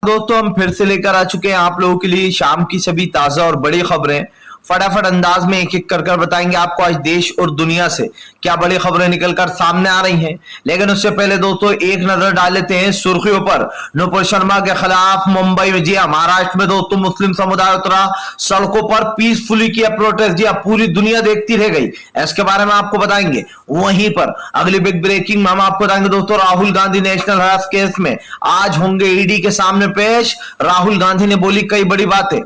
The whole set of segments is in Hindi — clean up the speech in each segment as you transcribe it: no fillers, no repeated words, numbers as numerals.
दोस्तों हम फिर से लेकर आ चुके हैं आप लोगों के लिए शाम की सभी ताजा और बड़ी खबरें। फटाफट अंदाज में एक एक कर बताएंगे आपको आज देश और दुनिया से क्या बड़ी खबरें निकलकर सामने आ रही हैं। लेकिन उससे पहले दोस्तों एक नजर डाल लेते हैं सुर्खियों पर। नुपुर शर्मा के खिलाफ मुंबई में, जी हाँ, महाराष्ट्र में दोस्तों मुस्लिम समुदाय उतरा सड़कों पर, पीसफुली किया प्रोटेस्ट। जी हाँ, पूरी दुनिया देखती रह गई, इसके बारे में आपको बताएंगे। वहीं पर अगली बिग ब्रेकिंग में हम आपको बताएंगे दोस्तों, Rahul Gandhi national harass case में आज होंगे ईडी के सामने पेश। राहुल गांधी ने बोली कई बड़ी बातें।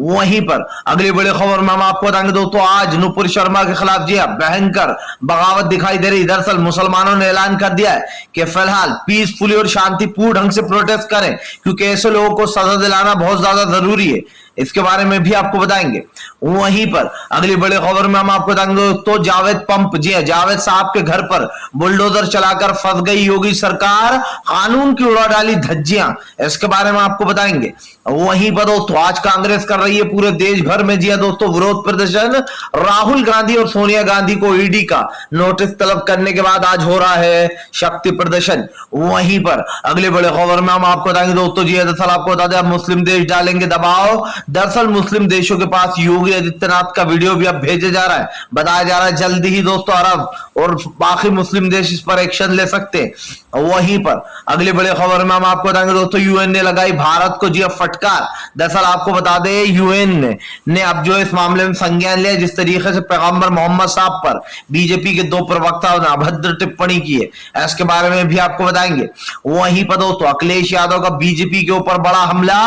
वहीं पर अगली बड़ी खबर में हम आपको बताएंगे दोस्तों, आज नुपुर शर्मा के खिलाफ जी भयंकर बगावत दिखाई दे रही। दरअसल मुसलमानों ने ऐलान कर दिया है कि फिलहाल पीसफुली और शांतिपूर्ण ढंग से प्रोटेस्ट करें, क्योंकि ऐसे लोगों को सजा दिलाना बहुत ज्यादा जरूरी है। इसके बारे में भी आपको बताएंगे। वहीं पर अगली बड़ी खबर में हम आपको बताएंगे दोस्तों, जावेद पंप, जी हां, जावेद साहब के घर पर बुलडोजर चलाकर फंस गई योगी सरकार, कानून की उड़ा डाली धज्जियां, इसके बारे में आपको बताएंगे। वहीं पर दोस्तों आज कांग्रेस कर रही है पूरे देश भर में, जी हां दोस्तों, विरोध प्रदर्शन। राहुल गांधी और सोनिया गांधी को ईडी का नोटिस तलब करने के बाद आज हो रहा है शक्ति प्रदर्शन। वहीं पर अगले बड़े खबर में हम आपको बताएंगे दोस्तों, जी दरअसल आपको बता दें मुस्लिम देश डालेंगे दबाव। दरअसल मुस्लिम देशों के पास योगी आदित्यनाथ का वीडियो भी अब भेजा जा रहा है। बताया जा रहा है जल्दी ही दोस्तों अरब और बाकी मुस्लिम देश इस पर एक्शन ले सकते हैं। वहीं पर अगली बड़ी खबर में हम आपको बताएंगे दोस्तों, यूएन ने लगाई भारत को जी फटकार। दरअसल आपको बता दें यूएन ने अब जो इस मामले में संज्ञान लिया, जिस तरीके से पैगंबर मोहम्मद साहब पर बीजेपी के दो प्रवक्ताओं ने अभद्र टिप्पणी की है, इसके बारे में भी आपको बताएंगे। वहीं पर दोस्तों अखिलेश यादव का बीजेपी के ऊपर बड़ा हमला।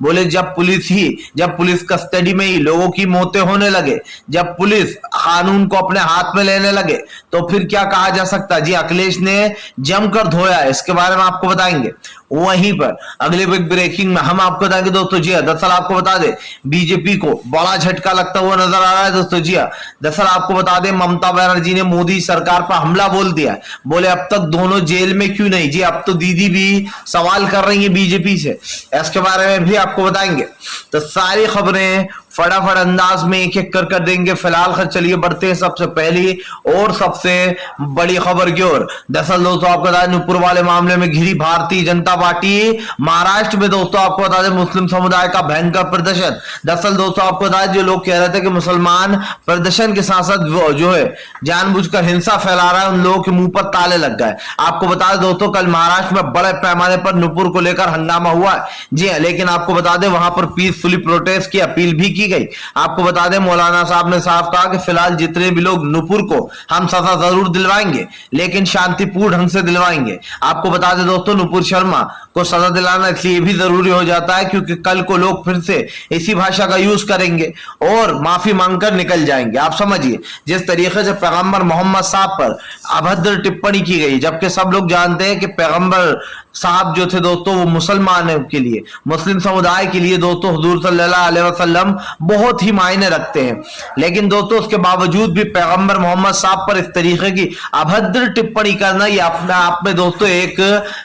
बोले जब पुलिस कस्टडी में ही लोगों की मौतें होने लगे, जब पुलिस कानून को अपने हाथ में लेने लगे, तो फिर क्या कहा जा सकता है। जी अखिलेश ने जमकर धोया है, इसके बारे में आपको बताएंगे। वहीं पर अगले बिग ब्रेकिंग में हम आपको बताएंगे दोस्तों, जी दरअसल आपको बता दें बीजेपी को बड़ा झटका लगता हुआ नजर आ रहा है दोस्तों। जी दरअसल आपको बता दें ममता बनर्जी ने मोदी सरकार पर हमला बोल दिया। बोले अब तक दोनों जेल में क्यों नहीं। जी अब तो दीदी भी सवाल कर रही है बीजेपी से, इसके बारे में भी आपको बताएंगे। तो सारी खबरें फटाफट अंदाज में एक एक कर देंगे। फिलहाल चलिए बढ़ते हैं सबसे पहली और सबसे बड़ी खबर की ओर। दरअसल दोस्तों आपको बता दें नुपुर वाले मामले में घिरी भारतीय जनता पार्टी। महाराष्ट्र में दोस्तों आपको बता दें मुस्लिम समुदाय का भयंकर प्रदर्शन। दरअसल दोस्तों आपको बता दें जो लोग कह रहे थे कि मुसलमान प्रदर्शन के साथ साथ जो है जानबूझकर हिंसा फैला रहा है, उन लोगों के मुंह पर ताले लग गए। आपको बता दें दोस्तों कल महाराष्ट्र में बड़े पैमाने पर नुपुर को लेकर हंगामा हुआ है। जी हाँ, लेकिन आपको बता दें वहां पर पीसफुली प्रोटेस्ट की अपील भी की गई। आपको बता दें मौलाना साहब ने साफ कहा कि फिलहाल जितने भी लोग नुपुर को हम सजा जरूर दिलवाएंगे, लेकिन शांतिपूर्ण ढंग से दिलवाएंगे। आपको बता दें दोस्तों नुपुर शर्मा को सजा दिलाना इसलिए भी जरूरी हो जाता है क्योंकि कल को लोग फिर से इसी भाषा का यूज करेंगे और माफी मांगकर निकल जाएंगे। आप समझिए जिस तरीके से पैगंबर मोहम्मद साहब पर अभद्र टिप्पणी की गई, जबकि सब लोग जानते हैं कि पैगंबर साहब जो थे दोस्तों वो मुसलमानों के लिए, मुस्लिम समुदाय के लिए दोस्तों हुजूर सल्लल्लाहु अलैहि वसल्लम बहुत ही मायने रखते हैं। लेकिन दोस्तों उसके बावजूद भी पैगंबर मोहम्मद साहब पर इस तरीके की अभद्र टिप्पणी करना ये अपने आप में दोस्तों एक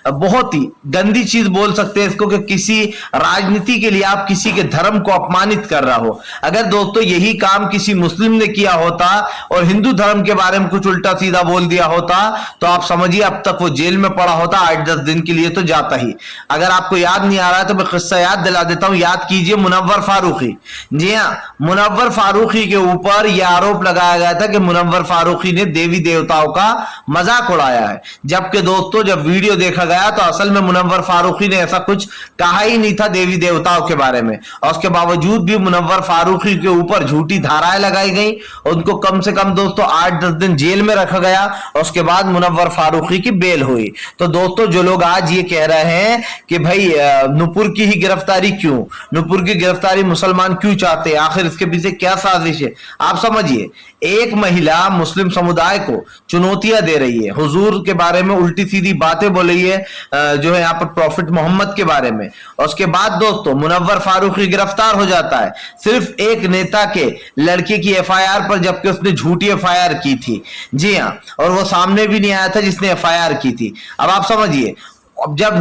बहुत ही गंदी चीज बोल सकते हैं इसको, कि किसी राजनीति के लिए आप किसी के धर्म को अपमानित कर रहा हो। अगर दोस्तों यही काम किसी मुस्लिम ने किया होता और हिंदू धर्म के बारे में कुछ उल्टा सीधा बोल दिया होता तो आप समझिए अब तक वो जेल में पड़ा होता, 8-10 दिन के लिए तो जाता ही। अगर आपको याद नहीं आ रहा है तो मैं किस्सा याद दिला देता हूं, याद कीजिए मुनव्वर फारूकी। जी हां, मुनव्वर फारूकी के ऊपर यह आरोप लगाया गया था कि मुनव्वर फारूकी ने देवी देवताओं का मजाक उड़ाया है, जबकि दोस्तों जब वीडियो देखा गया तो असल में मुनव्वर फारूकी ने ऐसा कुछ कहा ही नहीं था देवी देवताओं के बारे में। और उसके बावजूद भी मुनव्वर फारूकी के ऊपर झूठी धाराएं लगाई गई, उनको कम से कम दोस्तों 8-10 दिन जेल में रखा गया और उसके बाद मुनव्वर फारूकी की बेल हुई। तो दोस्तों जो लोग आज ये कह रहे हैं कि भाई नुपुर की ही गिरफ्तारी क्यों, नुपुर की गिरफ्तारी मुसलमान क्यों चाहते हैं, आखिर इसके पीछे क्या साजिश है। आप समझिए एक महिला मुस्लिम समुदाय को चुनौतियां दे रही है, हुजूर के बारे में उल्टी सीधी बातें बोल रही है जो है यहाँ पर प्रॉफिट मोहम्मद के बारे में, और उसके बाद दोस्तों मुनव्वर फारूकी गिरफ्तार हो जाता है सिर्फ एक नेता के लड़के की एफआईआर पर, जबकि उसने झूठी एफआईआर की थी। जी हाँ, और वो सामने भी नहीं आया था जिसने एफआईआर की थी। अब आप समझिए अब जब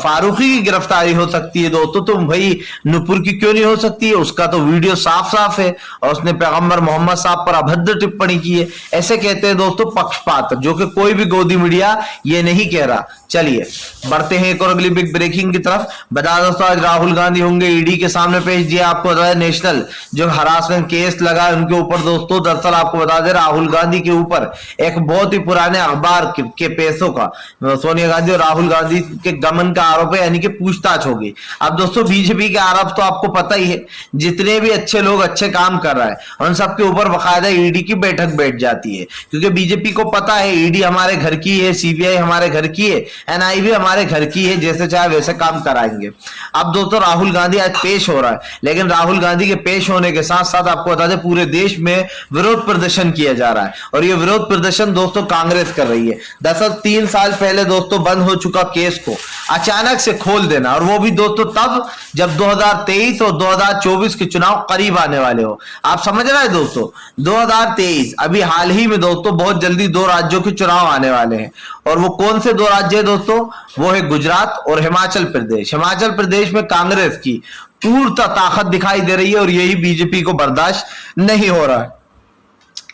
फारूकी की गिरफ्तारी हो सकती है दोस्तों, तो भाई नुपुर की क्यों नहीं हो सकती है? उसका तो वीडियो साफ साफ है और उसने पैगंबर मोहम्मद साहब पर अभद्र टिप्पणी की है। ऐसे कहते हैं दोस्तों पक्षपात, जो कि कोई भी गोदी मीडिया ये नहीं कह रहा। चलिए बढ़ते हैं एक और अगली बिग ब्रेकिंग की तरफ। बता दोस्तों आज राहुल गांधी होंगे ईडी के सामने पेश। दिया आपको बता दें नेशनल जो हरासमेंट केस लगा है उनके ऊपर दोस्तों, दरअसल आपको बता दें राहुल गांधी के ऊपर एक बहुत ही पुराने अखबार के पैसों का सोनिया गांधी और राहुल गांधी के गमन का आरोप है, यानी कि पूछताछ होगी। अब दोस्तों बीजेपी के आरोप तो आपको पता ही है, जितने भी अच्छे लोग अच्छे काम कर रहे हैं उन सबके ऊपर बकायदा ईडी की बैठक बैठ जाती है, क्योंकि बीजेपी को पता है ईडी हमारे घर की है, सीबीआई हमारे घर की है, एनआई भी हमारे घर की है, जैसे चाहे वैसे काम कराएंगे। अब दोस्तों राहुल गांधी आज पेश हो रहा है, लेकिन राहुल गांधी के पेश होने के साथ साथ आपको बता दें पूरे देश में विरोध प्रदर्शन किया जा रहा है, और ये विरोध प्रदर्शन दोस्तों कांग्रेस कर रही है। दरअसल 3 साल पहले दोस्तों बंद हो चुका केस को अचानक से खोल देना, और वो भी दोस्तों तब जब 2023 और 2024 के चुनाव करीब आने वाले हो। आप समझ रहे हैं दोस्तों, 2023 अभी हाल ही में दोस्तों, बहुत जल्दी 2 राज्यों के चुनाव आने वाले हैं, और वो कौन से 2 राज्य है दोस्तों? वो है गुजरात और हिमाचल प्रदेश। हिमाचल प्रदेश में कांग्रेस की पूर्णतः ताकत दिखाई दे रही है, और यही बीजेपी को बर्दाश्त नहीं हो रहा है।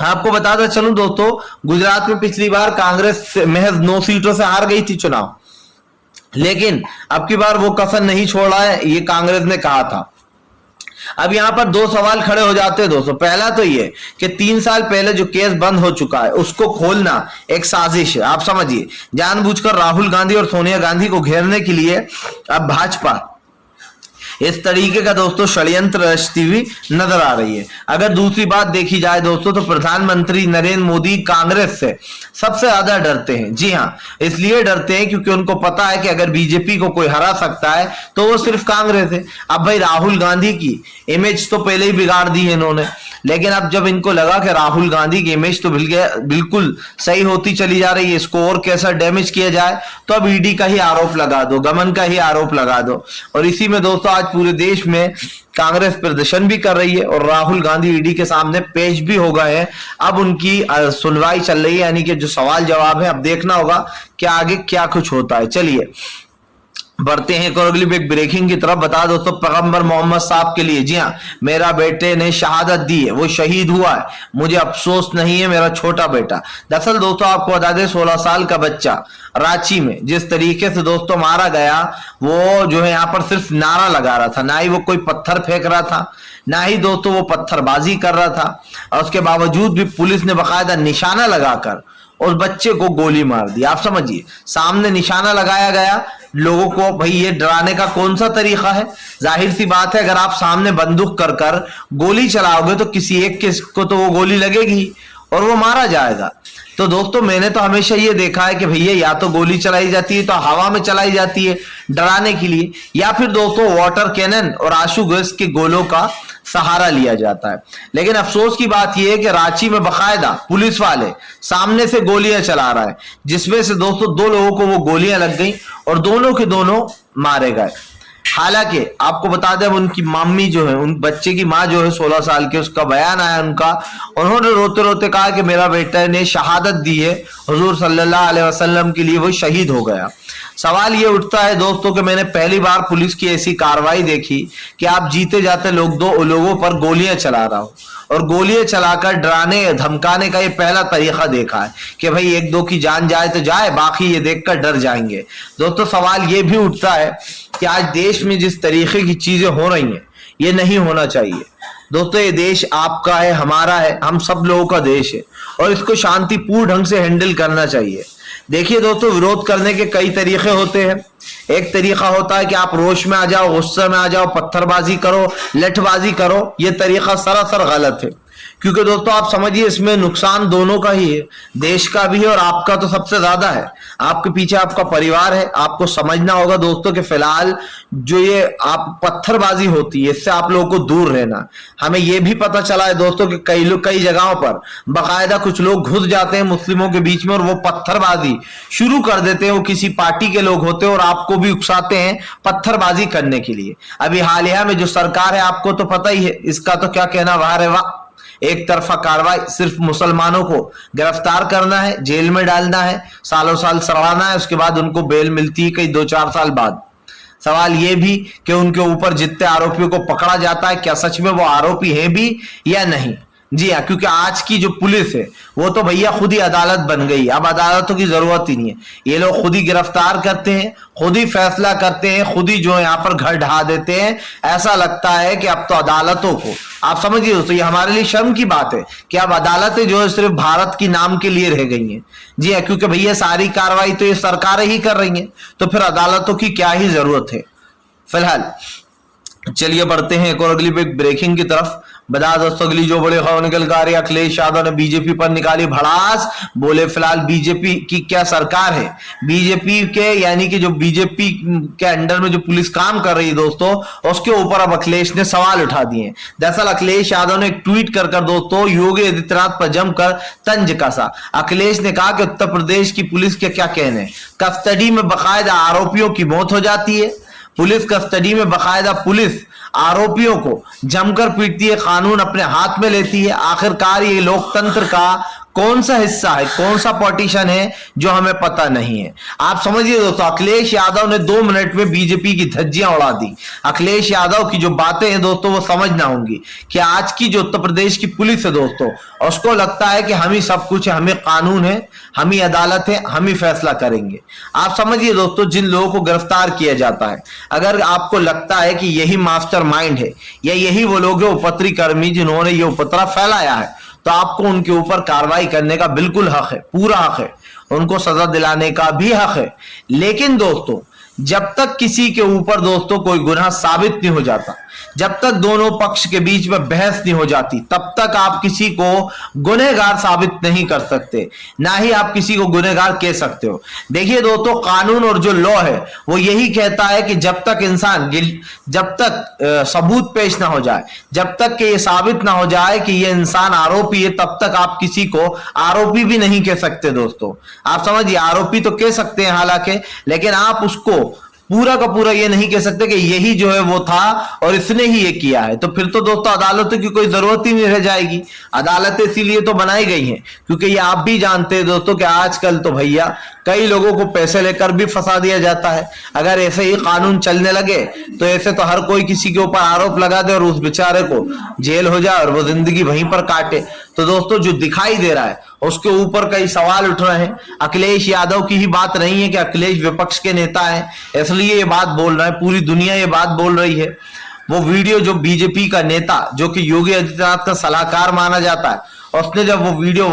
आपको बताता चलूं दोस्तों, गुजरात में पिछली बार कांग्रेस महज 9 सीटों से हार गई थी चुनाव, लेकिन अब की बार वो कसर नहीं छोड़ा है, ये कांग्रेस ने कहा था। अब यहां पर 2 सवाल खड़े हो जाते हैं दोस्तों। पहला तो ये कि 3 साल पहले जो केस बंद हो चुका है उसको खोलना एक साजिश है। आप समझिए, जानबूझकर राहुल गांधी और सोनिया गांधी को घेरने के लिए अब भाजपा इस तरीके का दोस्तों षड्यंत्र रचती हुई नजर आ रही है। अगर दूसरी बात देखी जाए दोस्तों, तो प्रधानमंत्री नरेंद्र मोदी कांग्रेस से सबसे ज्यादा डरते हैं। जी हां, इसलिए डरते हैं क्योंकि उनको पता है कि अगर बीजेपी को कोई हरा सकता है तो वो सिर्फ कांग्रेस है। अब भाई राहुल गांधी की इमेज तो पहले ही बिगाड़ दी है इन्होंने, लेकिन अब जब इनको लगा कि राहुल गांधी की इमेज तो बिल्कुल सही होती चली जा रही है, इसको और कैसा डैमेज किया जाए, तो अब ईडी का ही आरोप लगा दो, गमन का ही आरोप लगा दो। और इसी में दोस्तों आज पूरे देश में कांग्रेस प्रदर्शन भी कर रही है, और राहुल गांधी ईडी के सामने पेश भी हो गए हैं। अब उनकी सुनवाई चल रही है, यानी कि जो सवाल जवाब है, अब देखना होगा कि आगे क्या कुछ होता है। चलिए बढ़ते हैं एक और अगली बिग ब्रेकिंग की तरफ। बता दोस्तों पैगंबर मोहम्मद साहब के लिए, जी हाँ, मेरा बेटे ने शहादत दी है, वो शहीद हुआ है, मुझे अफसोस नहीं है, मेरा छोटा बेटा। दरअसल दोस्तों आपको बता दें 16 साल का बच्चा रांची में जिस तरीके से दोस्तों मारा गया, वो जो है यहाँ पर सिर्फ नारा लगा रहा था, ना ही वो कोई पत्थर फेंक रहा था, ना ही दोस्तों वो पत्थरबाजी कर रहा था, और उसके बावजूद भी पुलिस ने बाकायदा निशाना लगाकर उस बच्चे को गोली मार दी। आप समझिए, सामने निशाना लगाया गया लोगों को। भाई ये डराने का कौन सा तरीका है? जाहिर सी बात है, अगर आप सामने बंदूक कर कर गोली चलाओगे तो किसी एक को तो वो गोली लगेगी और वो मारा जाएगा। तो दोस्तों मैंने तो हमेशा ये देखा है कि भैया या तो गोली चलाई जाती है तो हवा में चलाई जाती है डराने के लिए, या फिर दोस्तों वाटर कैनन और आंसू गैस के गोलों का सहारा लिया जाता है। लेकिन अफसोस की बात यह है कि रांची में बकायदा पुलिस वाले सामने से गोलियां चला रहा है, जिसमें से दोस्तों 2 लोगों को वो गोलियां लग गई और दोनों के दोनों मारे गए। हालांकि आपको बता दें उनकी मम्मी जो है, उन बच्चे की माँ जो है 16 साल के, उसका बयान आया उनका, उन्होंने रोते रोते कहा कि मेरा बेटा ने शहादत दी है, हुजूर सल्लल्लाहु अलैहि वसल्लम के लिए वो शहीद हो गया। सवाल ये उठता है दोस्तों कि मैंने पहली बार पुलिस की ऐसी कार्रवाई देखी कि आप जीते जाते लोगों पर गोलियां चला रहा हो, और गोलियां चलाकर डराने धमकाने का ये पहला तरीका देखा है कि भाई 1-2 की जान जाए तो जाए, बाकी ये देखकर डर जाएंगे। दोस्तों सवाल ये भी उठता है कि आज देश में जिस तरीके की चीजें हो रही हैं ये नहीं होना चाहिए। दोस्तों ये देश आपका है, हमारा है, हम सब लोगों का देश है, और इसको शांतिपूर्ण ढंग से हैंडल करना चाहिए। देखिए दोस्तों, विरोध करने के कई तरीके होते हैं। एक तरीका होता है कि आप रोष में आ जाओ, गुस्से में आ जाओ, पत्थरबाजी करो, लठबाजी करो। यह तरीका सरासर गलत है, क्योंकि दोस्तों आप समझिए इसमें नुकसान दोनों का ही है, देश का भी है और आपका तो सबसे ज्यादा है। आपके पीछे आपका परिवार है। आपको समझना होगा दोस्तों कि फिलहाल जो ये आप पत्थरबाजी होती है इससे आप लोगों को दूर रहना। हमें यह भी पता चला है दोस्तों कि कई जगहों पर बाकायदा कुछ लोग घुस जाते हैं मुस्लिमों के बीच में और वो पत्थरबाजी शुरू कर देते हैं। वो किसी पार्टी के लोग होते हैं और आपको भी उकसाते हैं पत्थरबाजी करने के लिए। अभी हालिया में जो सरकार है आपको तो पता ही है, इसका तो क्या कहना, वाह रे वाह, एक तरफा कार्रवाई, सिर्फ मुसलमानों को गिरफ्तार करना है, जेल में डालना है, सालों साल सड़ाना है, उसके बाद उनको बेल मिलती है कई 2-4 साल बाद। सवाल यह भी कि उनके ऊपर जितने आरोपियों को पकड़ा जाता है क्या सच में वो आरोपी हैं भी या नहीं। जी हाँ, क्योंकि आज की जो पुलिस है वो तो भैया खुद ही अदालत बन गई, अब अदालतों की जरूरत ही नहीं है। ये लोग खुद ही गिरफ्तार करते हैं, खुद ही फैसला करते हैं, खुद ही जो है यहाँ पर घर ढहा देते हैं। ऐसा लगता है कि अब तो अदालतों को, आप समझिए दोस्तों, ये हमारे लिए शर्म की बात है कि अब अदालतें जो है सिर्फ भारत की नाम के लिए रह गई हैं। जी हाँ, क्योंकि भैया सारी कार्रवाई तो ये सरकारें ही कर रही हैं, तो फिर अदालतों की क्या ही जरूरत है। फिलहाल चलिए बढ़ते हैं एक और अगली ब्रेकिंग की तरफ। बता दोस्तों अगली जो बड़ी खबर निकल कर आ रही है, अखिलेश यादव ने बीजेपी पर निकाली भड़ास। बोले फिलहाल बीजेपी की क्या सरकार है, बीजेपी के यानी कि जो बीजेपी के अंडर में जो पुलिस काम कर रही है दोस्तों, उसके ऊपर अब अखिलेश ने सवाल उठा दिए। दरअसल अखिलेश यादव ने एक ट्वीट कर दोस्तों योगी आदित्यनाथ पर जमकर तंज कसा। अखिलेश ने कहा कि उत्तर प्रदेश की पुलिस के क्या कहने, कस्टडी में बाकायदा आरोपियों की मौत हो जाती है, पुलिस कस्टडी में बाकायदा पुलिस आरोपियों को जमकर पीटती है, कानून अपने हाथ में लेती है। आखिरकार ये लोकतंत्र का कौन सा हिस्सा है, कौन सा पार्टीशन है जो हमें पता नहीं है। आप समझिए दोस्तों, अखिलेश यादव ने 2 मिनट में बीजेपी की धज्जियां उड़ा दी। अखिलेश यादव की जो बातें हैं दोस्तों वो समझना होंगी कि आज की जो उत्तर प्रदेश की पुलिस है दोस्तों, उसको लगता है कि हम ही सब कुछ है, हमें कानून है, हम ही अदालत है, हम ही फैसला करेंगे। आप समझिए दोस्तों, जिन लोगों को गिरफ्तार किया जाता है, अगर आपको लगता है कि यही मास्टरमाइंड है या यही वो लोग हैं उपद्रवी कर्मी जिन्होंने ये उपद्रव फैलाया है, तो आपको उनके ऊपर कार्रवाई करने का बिल्कुल हक है, पूरा हक है, उनको सजा दिलाने का भी हक है। लेकिन दोस्तों जब तक किसी के ऊपर दोस्तों कोई गुनाह साबित नहीं हो जाता, जब तक दोनों पक्ष के बीच में बहस नहीं हो जाती, तब तक आप किसी को गुनहगार साबित नहीं कर सकते, ना ही आप किसी को गुनहगार कह सकते हो। देखिए दोस्तों, कानून और जो लॉ है वो यही कहता है कि जब तक इंसान जब तक सबूत पेश ना हो जाए, जब तक कि ये साबित ना हो जाए कि ये इंसान आरोपी है, तब तक आप किसी को आरोपी भी नहीं कह सकते दोस्तों। आप समझिए, आरोपी तो कह सकते हैं हालांकि, लेकिन आप उसको पूरा का पूरा ये नहीं कह सकते कि यही जो है वो था और इसने ही ये किया है। तो फिर तो दोस्तों अदालतों की कोई जरूरत ही नहीं रह जाएगी। अदालतें इसीलिए तो बनाई गई हैं क्योंकि ये आप भी जानते हैं दोस्तों कि आजकल तो भैया कई लोगों को पैसे लेकर भी फंसा दिया जाता है। अगर ऐसे ही कानून चलने लगे तो ऐसे तो हर कोई किसी के ऊपर आरोप लगा दे और उस बेचारे को जेल हो जाए और वो जिंदगी वहीं पर काटे। तो दोस्तों जो दिखाई दे रहा है उसके ऊपर कई सवाल उठ रहे हैं। अखिलेश यादव की ही बात नहीं है कि अखिलेश विपक्ष के नेता है इसलिए ये बात बोल रहे हैं, पूरी दुनिया ये बात बोल रही है। वो वीडियो जो बीजेपी का नेता जो कि योगी आदित्यनाथ का सलाहकार माना जाता है, उसने जब वो वीडियो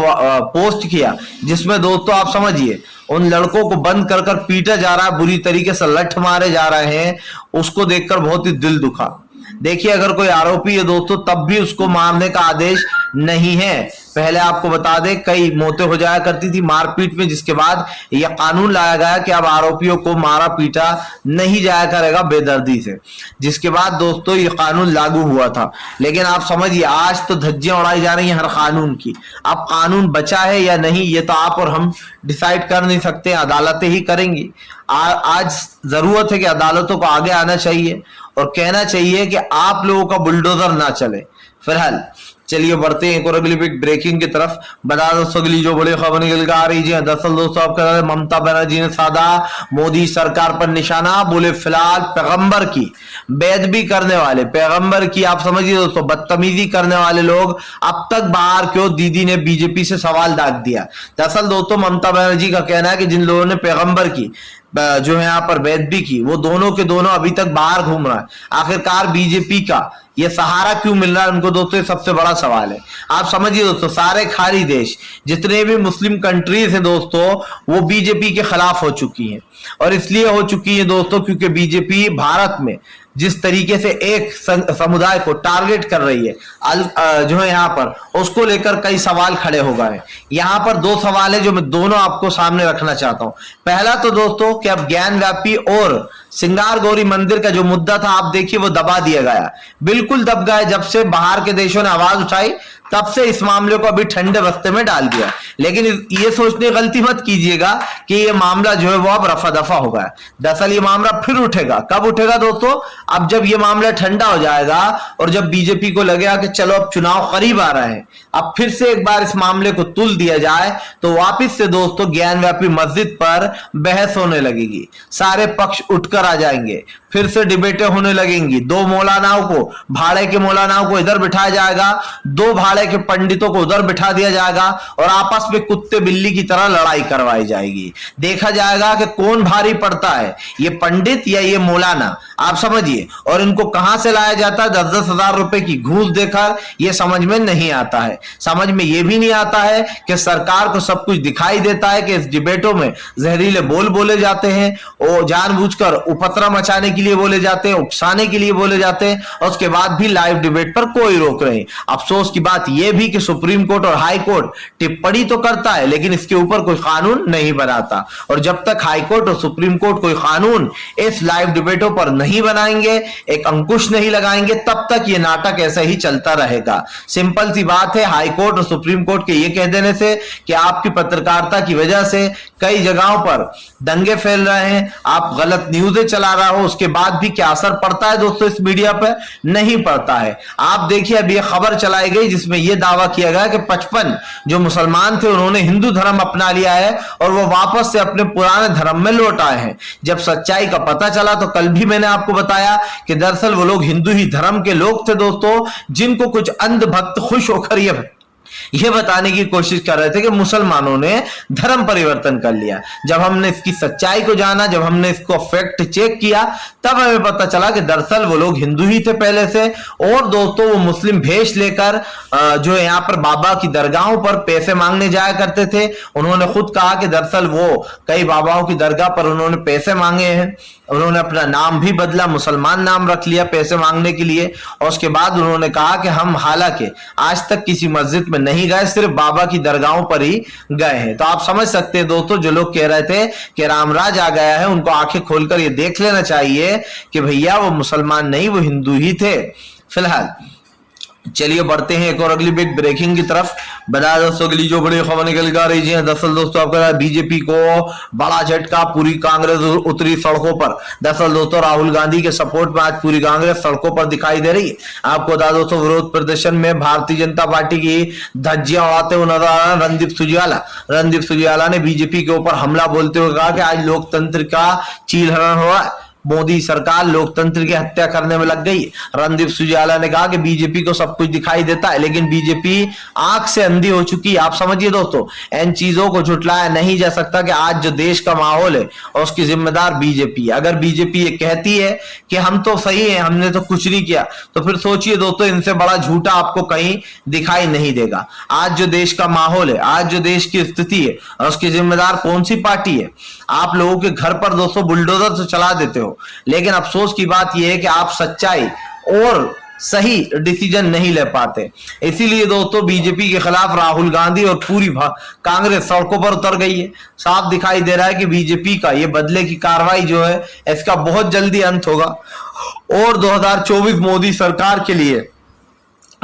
पोस्ट किया जिसमें दोस्तों आप समझिए उन लड़कों को बंद कर पीटा जा रहा है, बुरी तरीके से लठ मारे जा रहे हैं, उसको देखकर बहुत ही दिल दुखा। देखिए अगर कोई आरोपी है दोस्तों तब भी उसको मारने का आदेश नहीं है। पहले आपको बता दें कई मौतें हो जाया करती थी मारपीट में, जिसके बाद यह कानून लाया गया कि अब आरोपियों को मारा पीटा नहीं जाया करेगा बेदर्दी से, जिसके बाद दोस्तों ये कानून लागू हुआ था। लेकिन आप समझिए आज तो धज्जियां उड़ाई जा रही हैं हर कानून की। अब कानून बचा है या नहीं ये तो आप और हम डिसाइड कर नहीं सकते, अदालतें ही करेंगी। आज जरूरत है कि अदालतों को आगे आना चाहिए और कहना चाहिए कि आप लोगों का बुलडोजर ना चले। फिलहाल चलिए बढ़ते हैं एक और अगली ब्रेकिंग की तरफ। बता दोस्तों अगली जो बड़ी खबर निकल कर आ रही है, दरअसल दोस्तों आपका ममता बनर्जी ने साधा मोदी सरकार पर निशाना। बोले फिलहाल पैगंबर की बेअदबी करने वाले, पैगंबर की आप समझिए दोस्तों बदतमीजी करने वाले लोग अब तक बाहर क्यों, दीदी ने बीजेपी से सवाल दाग दिया। दरअसल दोस्तों ममता बनर्जी का कहना है कि जिन लोगों ने पैगंबर की जो है यहाँ पर बेअदबी की वो दोनों के दोनों अभी तक बाहर घूम रहा है। आखिरकार बीजेपी का ये सहारा क्यों मिल रहा है उनको दोस्तों, ये सबसे बड़ा सवाल है। आप समझिए दोस्तों सारे खाड़ी देश जितने भी मुस्लिम कंट्रीज हैं दोस्तों वो बीजेपी के खिलाफ हो चुकी हैं, और इसलिए हो चुकी है दोस्तों क्योंकि बीजेपी भारत में जिस तरीके से एक समुदाय को टारगेट कर रही है जो है यहाँ पर, उसको लेकर कई सवाल खड़े हो गए हैं। यहाँ पर 2 सवाल है जो मैं दोनों आपको सामने रखना चाहता हूँ। पहला तो दोस्तों कि अब ज्ञान व्यापी और सिंगार गौरी मंदिर का जो मुद्दा था आप देखिए वो दबा दिया गया, बिल्कुल दब गया। जब से बाहर के देशों ने आवाज उठाई तब से इस मामले को अभी ठंडे बस्ते में डाल दिया। लेकिन ये सोचने गलती मत कीजिएगा कि ये मामला जो है वो अब रफा दफा हो गया। दरअसल ये मामला फिर उठेगा। कब उठेगा दोस्तों? अब जब ये मामला ठंडा हो जाएगा और जब बीजेपी को लगेगा कि चलो अब चुनाव करीब आ रहे हैं, अब फिर से एक बार इस मामले को तुल दिया जाए तो वापिस से दोस्तों ज्ञानव्यापी मस्जिद पर बहस होने लगेगी, सारे पक्ष उठकर आ जाएंगे, फिर से डिबेटें होने लगेंगी। दो मौलानाओं को, भाड़े के मौलानाओं को इधर बिठाया जाएगा, दो भाड़े के पंडितों को उधर बिठा दिया जाएगा और आपस में कुत्ते बिल्ली की तरह लड़ाई करवाई जाएगी। देखा जाएगा कि कौन भारी पड़ता है, ये पंडित या ये मौलाना, आप समझिए। और इनको कहां से लाया जाता है? 10-10 हजार रुपए की घूस देकर। ये समझ में नहीं आता है। समझ में ये भी नहीं आता है कि सरकार को सब कुछ दिखाई देता है कि इस डिबेटों में जहरीले बोल बोले जाते हैं और जानबूझकर उपद्रव मचाने के लिए बोले जाते हैं, उकसाने के लिए बोले जाते हैं, और उसके बाद भी लाइव डिबेट पर कोई रोक नहीं। अफसोस की बात यह भी कि सुप्रीम कोर्ट और हाई कोर्ट टिप्पणी तो करता है लेकिन इसके ऊपर कोई कानून नहीं बनाता। और जब तक हाई कोर्ट और सुप्रीम कोर्ट कोई कानून इस लाइव डिबेटों पर नहीं बनाएंगे, एक अंकुश नहीं लगाएंगे, तब तक ये नाटक ऐसे ही चलता रहेगा। सिंपल सी बात है, हाई कोर्ट और सुप्रीम कोर्ट के ये कह देने से कि आपकी पत्रकारिता की वजह से कई जगहों पर दंगे फैल रहे हैं, आप गलत न्यूज़ें चला रहा हो, उसके बाद भी क्या असर पड़ता है दोस्तों इस मीडिया पर? नहीं पड़ता है। आप देखिए अभी एक खबर चलाई गई जिसमें यह दावा किया गया कि 55 जो मुसलमान थे उन्होंने हिंदू धर्म अपना लिया है और वो वापस से अपने पुराने धर्म में लौट आए हैं। जब सच्चाई का पता चला तो कल भी मैंने आपको बताया कि दरअसल वो लोग हिंदू ही धर्म के लोग थे दोस्तों, जिनको कुछ अंधभक्त खुश होकर ये बताने की कोशिश कर रहे थे कि मुसलमानों ने धर्म परिवर्तन कर लिया। जब हमने इसकी सच्चाई को जाना, जब हमने इसको फैक्ट चेक किया, तब हमें पता चला कि दरअसल वो लोग हिंदू ही थे पहले से। और दोस्तों वो मुस्लिम भेष लेकर जो यहाँ पर बाबा की दरगाहों पर पैसे मांगने जाया करते थे। उन्होंने खुद कहा कि दरअसल वो कई बाबाओं की दरगाह पर उन्होंने पैसे मांगे हैं। उन्होंने अपना नाम भी बदला, मुसलमान नाम रख लिया पैसे मांगने के लिए। और उसके बाद उन्होंने कहा कि हम हालांकि आज तक किसी मस्जिद में नहीं गए, सिर्फ बाबा की दरगाहों पर ही गए हैं। तो आप समझ सकते हैं दोस्तों, जो लोग कह रहे थे कि रामराज आ गया है, उनको आंखें खोलकर ये देख लेना चाहिए कि भैया वो मुसलमान नहीं, वो हिंदू ही थे। फिलहाल चलिए बढ़ते हैं एक और अगली बिग ब्रेकिंग की तरफ। बता दोस्तों अगली जो बड़ी खबर निकल कर रही है, दरअसल दोस्तों आपका बीजेपी को बड़ा झटका, पूरी कांग्रेस उतरी सड़कों पर। दरअसल दोस्तों राहुल गांधी के सपोर्ट में आज पूरी कांग्रेस सड़कों पर दिखाई दे रही है। आपको बता दोस्तों विरोध प्रदर्शन में भारतीय जनता पार्टी की धज्जियां उड़ाते हुए नजर आ रहे हैं रणदीप सुरजेवाला ने बीजेपी के ऊपर हमला बोलते हुए कहा कि आज लोकतंत्र का चीलहरण हो रहा है, मोदी सरकार लोकतंत्र की हत्या करने में लग गई। रणदीप सुरजेवाला ने कहा कि बीजेपी को सब कुछ दिखाई देता है लेकिन बीजेपी आंख से अंधी हो चुकी है। आप समझिए दोस्तों, इन चीजों को झुटलाया नहीं जा सकता कि आज जो देश का माहौल है और उसकी जिम्मेदार बीजेपी है। अगर बीजेपी ये कहती है कि हम तो सही है, हमने तो कुछ नहीं किया, तो फिर सोचिए दोस्तों इनसे बड़ा झूठा आपको कहीं दिखाई नहीं देगा। आज जो देश का माहौल है, आज जो देश की स्थिति है और उसकी जिम्मेदार कौन सी पार्टी है? आप लोगों के घर पर दोस्तों बुलडोजर से चला देते हो, लेकिन अफसोस की बात यह है कि आप सच्चाई और सही डिसीजन नहीं ले पाते। इसीलिए दोस्तों बीजेपी के खिलाफ राहुल गांधी और पूरी कांग्रेस सड़कों पर उतर गई है। साफ दिखाई दे रहा है कि बीजेपी का ये बदले की कार्रवाई जो है इसका बहुत जल्दी अंत होगा और 2024 मोदी सरकार के लिए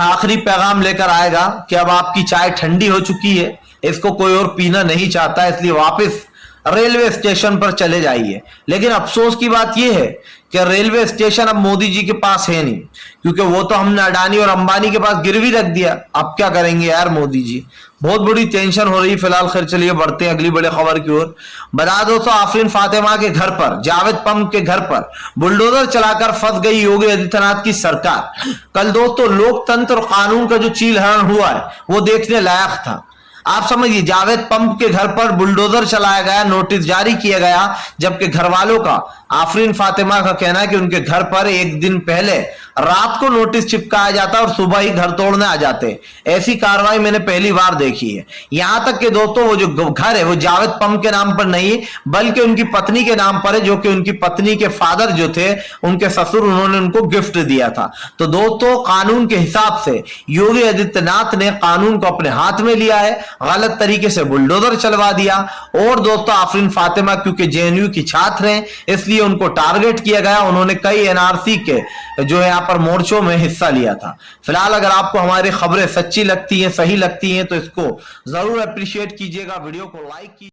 आखिरी पैगाम लेकर आएगा कि अब आपकी चाय ठंडी हो चुकी है, इसको कोई और पीना नहीं चाहता, इसलिए वापस रेलवे स्टेशन पर चले जाइए। लेकिन अफसोस की बात यह है कि रेलवे स्टेशन अब मोदी जी के पास है नहीं, क्योंकि वो तो हमने अडानी और अंबानी के पास गिरवी रख दिया। अब क्या करेंगे यार मोदी जी? बहुत बड़ी टेंशन हो रही फिलहाल। खैर चलिए बढ़ते हैं अगली बड़ी खबर की ओर। बता दो तो आफरीन फातिमा के घर पर, जावेद पंप के घर पर बुलडोजर चलाकर फंस गई योगी आदित्यनाथ की सरकार। कल दोस्तों लोकतंत्र और कानून का जो चीलहरण हुआ है वो देखने लायक था। आप समझिए, जावेद पंप के घर पर बुलडोजर चलाया गया, नोटिस जारी किया गया, जबकि घर वालों का, आफरीन फातिमा का कहना है कि उनके घर पर एक दिन पहले रात को नोटिस चिपकाया जाता और सुबह ही घर तोड़ने आ जाते। ऐसी कार्रवाई मैंने पहली बार देखी है। यहां तक कि दोस्तों वो जो घर है वो जावेद पंप के नाम पर नहीं बल्कि उनकी पत्नी के नाम पर है, जो कि उनकी पत्नी के फादर जो थे उनके ससुर, उन्होंने उनको गिफ्ट दिया था। तो दोस्तों कानून के हिसाब से योगी आदित्यनाथ ने कानून को अपने हाथ में लिया है, गलत तरीके से बुलडोजर चलवा दिया। और दोस्तों आफरीन फातिमा क्योंकि जेएनयू की छात्र हैं इसलिए उनको टारगेट किया गया। उन्होंने कई एनआरसी के जो है यहाँ पर मोर्चों में हिस्सा लिया था। फिलहाल अगर आपको हमारी खबरें सच्ची लगती हैं, सही लगती हैं, तो इसको जरूर अप्रिशिएट कीजिएगा, वीडियो को लाइक कीजिए।